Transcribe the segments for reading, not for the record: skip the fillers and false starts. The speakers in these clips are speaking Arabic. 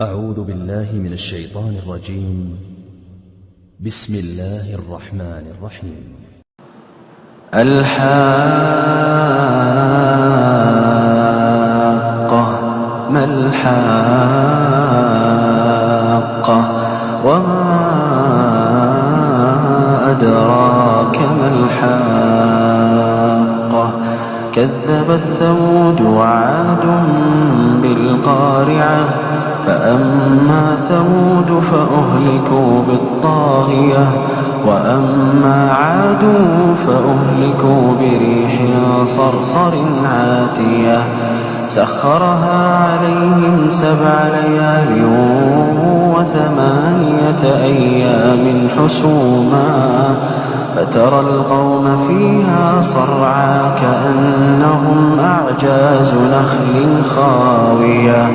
أعوذ بالله من الشيطان الرجيم. بسم الله الرحمن الرحيم. الحاقة ما الحاقة وما أدراك ما الحاقة كذبت ثمود وعاد بالقارعة فأما ثمود فأهلكوا بالطاغية وأما عاد فأهلكوا بريح صرصر عاتية سخرها عليهم 7 ليال و8 أيام حسوما فترى القوم فيها صرعى كأنهم أعجاز نخل خاوية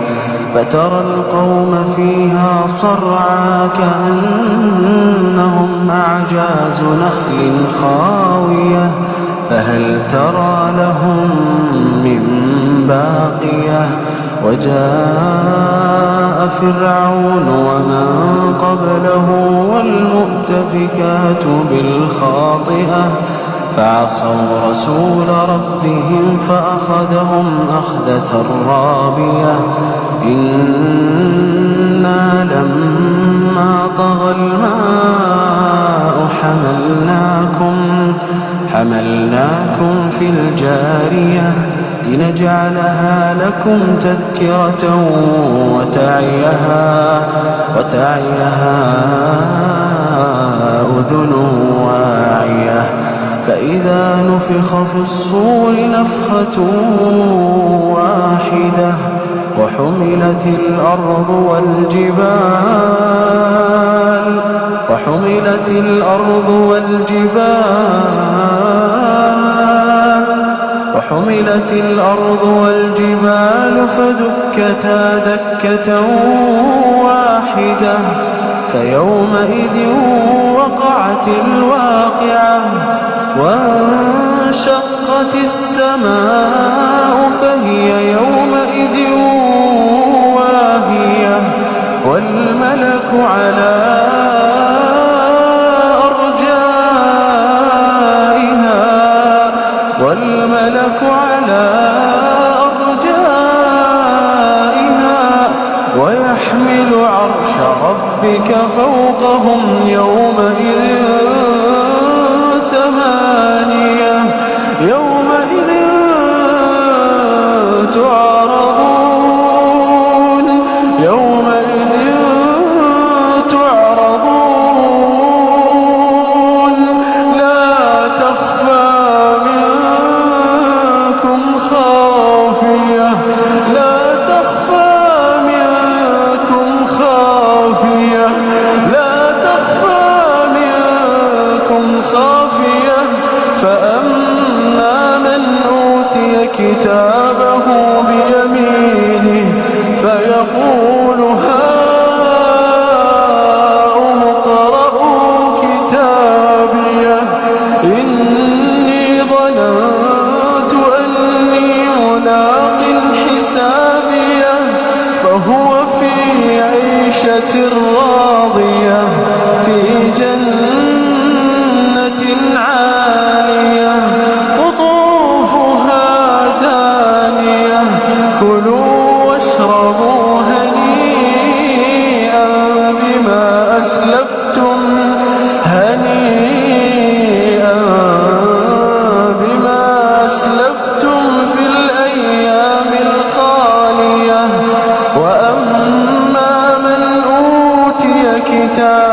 فترى القوم فيها صرعى كأنهم أعجاز نخل خاوية فهل ترى لهم من باقية وجاء فرعون ومن قبله والمؤتفكات بالخاطئة فعصوا رسول ربهم فأخذهم أخذة رابية إنا لما طغى الماء حملناكم في الجارية لنجعلها لكم تذكرة وتعيها أذن واعية فإذا نفخ في الصور نفخة واحدة وحملت الأرض والجبال فدكتا دكة واحدة فيومئذ وقعت الواقعة وانشقت السماء فهي يومئذ واهية والملك على أرجائها ويحمل عرش ربك فوقهم يومئذ 8 يومئذ تعرضون لا تخفى منكم خافية فأما من أوتي كتابه بيمينه فيقول هاؤم اقرءوا كتابيه إني ظننت أني ملاق حسابيه فهو في عيشة راضية في جنة عالية قطوفها دانية كلوا واشربوا هنيئا بما أسلفتم في الأيام الخالية وأما من أوتي كتابه